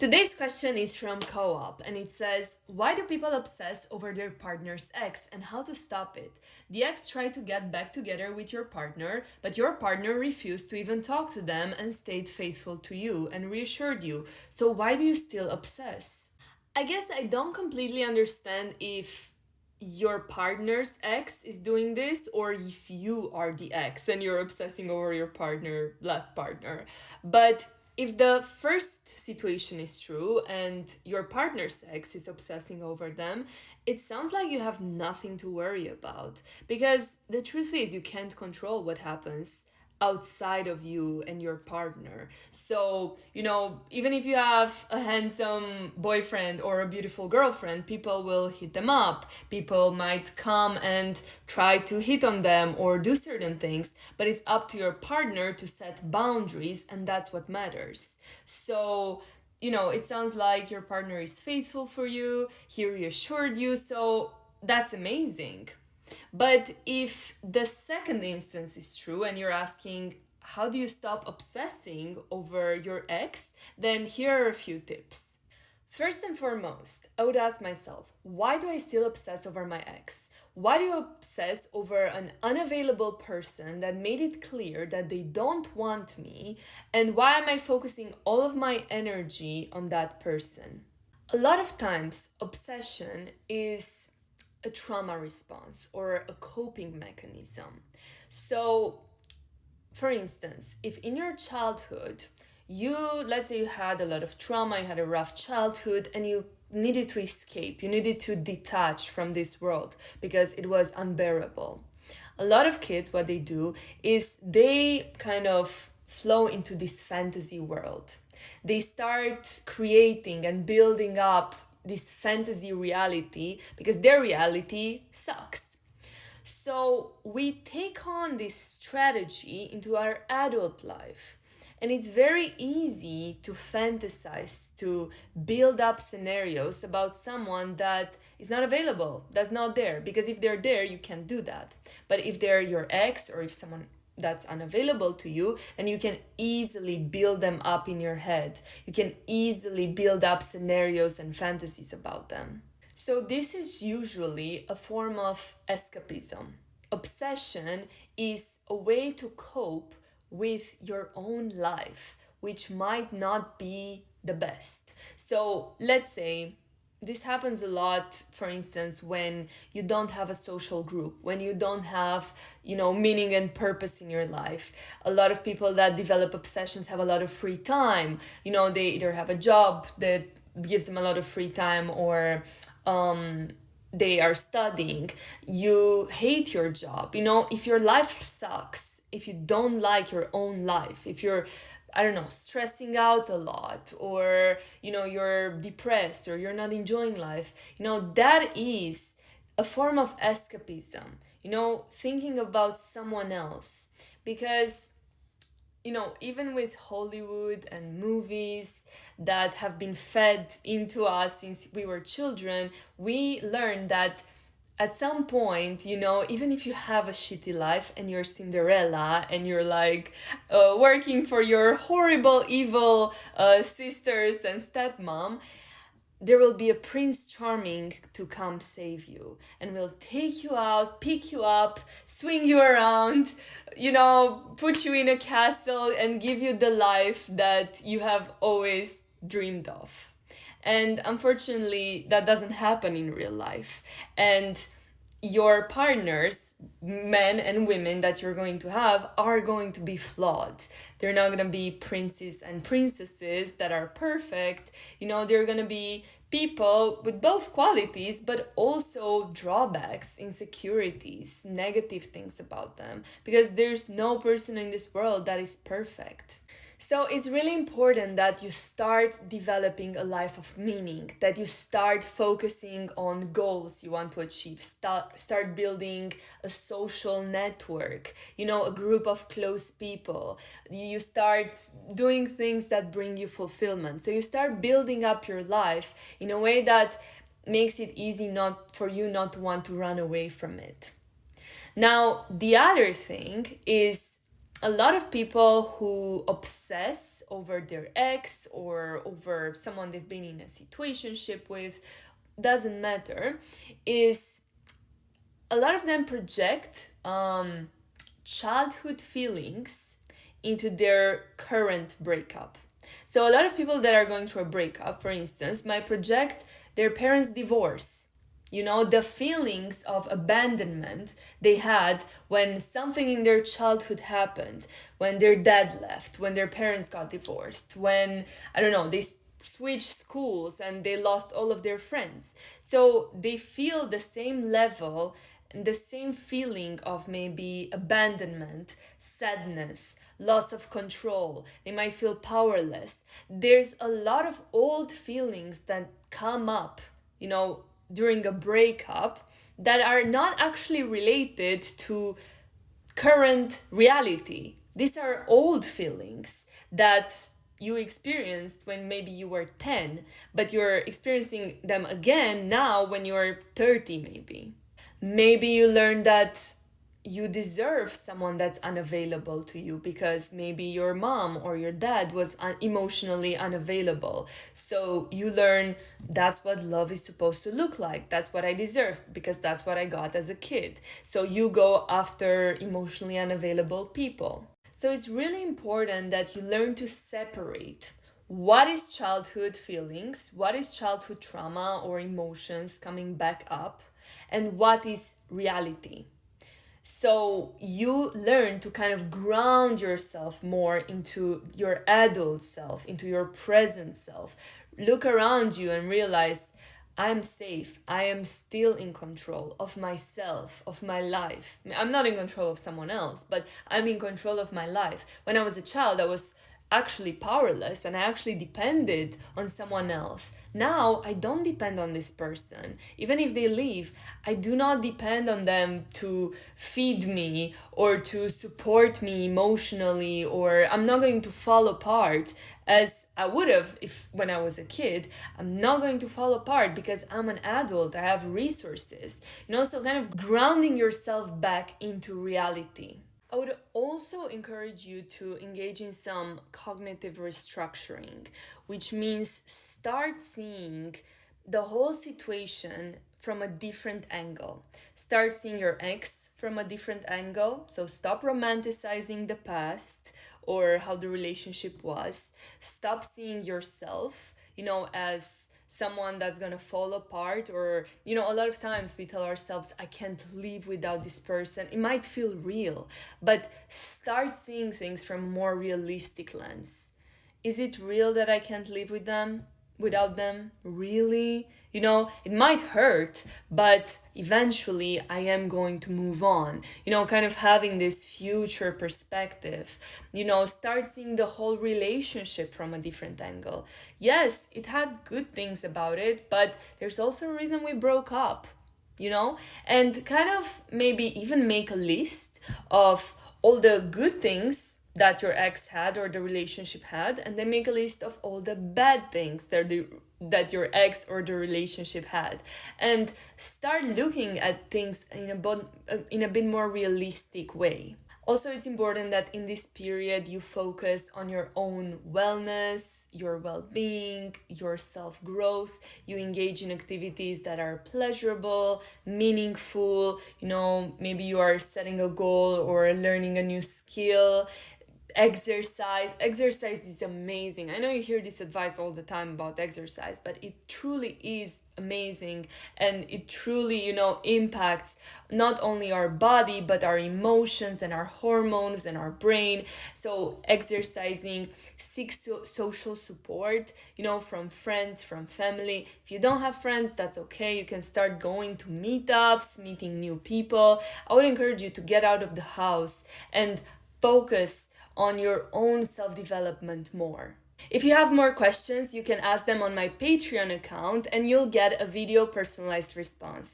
Today's question is from Co-op and it says, why do people obsess over their partner's ex and how to stop it? The ex tried to get back together with your partner, but your partner refused to even talk to them and stayed faithful to you and reassured you. So why do you still obsess? I guess I don't completely understand if your partner's ex is doing this or if you are the ex and you're obsessing over your last partner. But if the first situation is true and your partner's ex is obsessing over them, it sounds like you have nothing to worry about. Because the truth is, you can't control what happens outside of you and your partner. So, even if you have a handsome boyfriend or a beautiful girlfriend, people will hit them up. People might come and try to hit on them or do certain things, but it's up to your partner to set boundaries, and that's what matters. So, it sounds like your partner is faithful for you, he reassured you, so that's amazing. But if the second instance is true and you're asking, how do you stop obsessing over your ex? Then here are a few tips. First and foremost, I would ask myself, why do I still obsess over my ex? Why do you obsess over an unavailable person that made it clear that they don't want me? And why am I focusing all of my energy on that person? A lot of times, obsession is a trauma response or a coping mechanism. So, for instance, if in your childhood, let's say you had a lot of trauma, you had a rough childhood, and you needed to escape, you needed to detach from this world because it was unbearable. A lot of kids, what they do is they kind of flow into this fantasy world. They start creating and building up this fantasy reality because their reality sucks. So we take on this strategy into our adult life. And it's very easy to fantasize, to build up scenarios about someone that is not available, that's not there. Because if they're there, you can't do that. But if they're your ex or if someone that's unavailable to you, then you can easily build them up in your head. You can easily build up scenarios and fantasies about them. So, this is usually a form of escapism. Obsession is a way to cope with your own life, which might not be the best. So, let's say this happens a lot, for instance, when you don't have a social group, when you don't have, meaning and purpose in your life. A lot of people that develop obsessions have a lot of free time. They either have a job that gives them a lot of free time or they are studying. You hate your job. If your life sucks, if you don't like your own life, if you're, I don't know, stressing out a lot, or you're depressed or you're not enjoying life, that is a form of escapism, thinking about someone else. Because even with Hollywood and movies that have been fed into us since we were children, we learn that at some point, even if you have a shitty life and you're Cinderella and you're like working for your horrible, evil sisters and stepmom, there will be a Prince Charming to come save you and will take you out, pick you up, swing you around, put you in a castle and give you the life that you have always dreamed of. And unfortunately, that doesn't happen in real life. And your partners, men and women that you're going to have, are going to be flawed. They're not going to be princes and princesses that are perfect. They're going to be people with both qualities, but also drawbacks, insecurities, negative things about them. Because there's no person in this world that is perfect. So it's really important that you start developing a life of meaning, that you start focusing on goals you want to achieve, start building a social network, a group of close people. You start doing things that bring you fulfillment. So you start building up your life in a way that makes it easy not for you not to want to run away from it. Now, the other thing is a lot of people who obsess over their ex or over someone they've been in a situationship with, doesn't matter, is a lot of them project childhood feelings into their current breakup. So a lot of people that are going through a breakup, for instance, might project their parents' divorce. You know, the feelings of abandonment they had when something in their childhood happened, when their dad left, when their parents got divorced, when, I don't know, they switched schools and they lost all of their friends. So they feel the same level and the same feeling of maybe abandonment, sadness, loss of control. They might feel powerless. There's a lot of old feelings that come up, you know, during a breakup that are not actually related to current reality. These are old feelings that you experienced when maybe you were 10, but you're experiencing them again now when you're 30, maybe. Maybe you learn that you deserve someone that's unavailable to you because maybe your mom or your dad was emotionally unavailable. So you learn that's what love is supposed to look like. That's what I deserve because that's what I got as a kid. So you go after emotionally unavailable people. So it's really important that you learn to separate what is childhood feelings, what is childhood trauma or emotions coming back up, and what is reality. So you learn to kind of ground yourself more into your adult self, into your present self. Look around you and realize I'm safe. I am still in control of myself, of my life. I'm not in control of someone else, but I'm in control of my life. When I was a child, I was actually powerless and I actually depended on someone else. Now I don't depend on this person. Even if they leave, I do not depend on them to feed me or to support me emotionally, or I'm not going to fall apart as I would have if when I was a kid. I'm not going to fall apart because I'm an adult. I have resources. You know, so kind of grounding yourself back into reality. I would also encourage you to engage in some cognitive restructuring, which means start seeing the whole situation from a different angle. Start seeing your ex from a different angle. So stop romanticizing the past or how the relationship was. Stop seeing yourself, you know, as someone that's gonna fall apart, or you know, a lot of times we tell ourselves I can't live without this person. It might feel real, but start seeing things from a more realistic lens. Is it real that I can't live without them? Really? You know, it might hurt, but eventually I am going to move on. You know, kind of having this future perspective. You know, start seeing the whole relationship from a different angle. Yes, it had good things about it, but there's also a reason we broke up, you know? And kind of maybe even make a list of all the good things that your ex had or the relationship had, and then make a list of all the bad things that your ex or the relationship had, and start looking at things in a bit more realistic way. Also, it's important that in this period you focus on your own wellness, your well being, your self growth. You engage in activities that are pleasurable, meaningful. You know, maybe you are setting a goal or learning a new skill. Exercise is amazing. I know you hear this advice all the time about exercise, but it truly is amazing, and it truly, you know, impacts not only our body but our emotions and our hormones and our brain. So exercising, seek social support, you know, from friends, from family. If you don't have friends, that's okay. You can start going to meetups, meeting new people. I would encourage you to get out of the house and focus on your own self-development more. If you have more questions, you can ask them on my Patreon account and you'll get a video personalized response.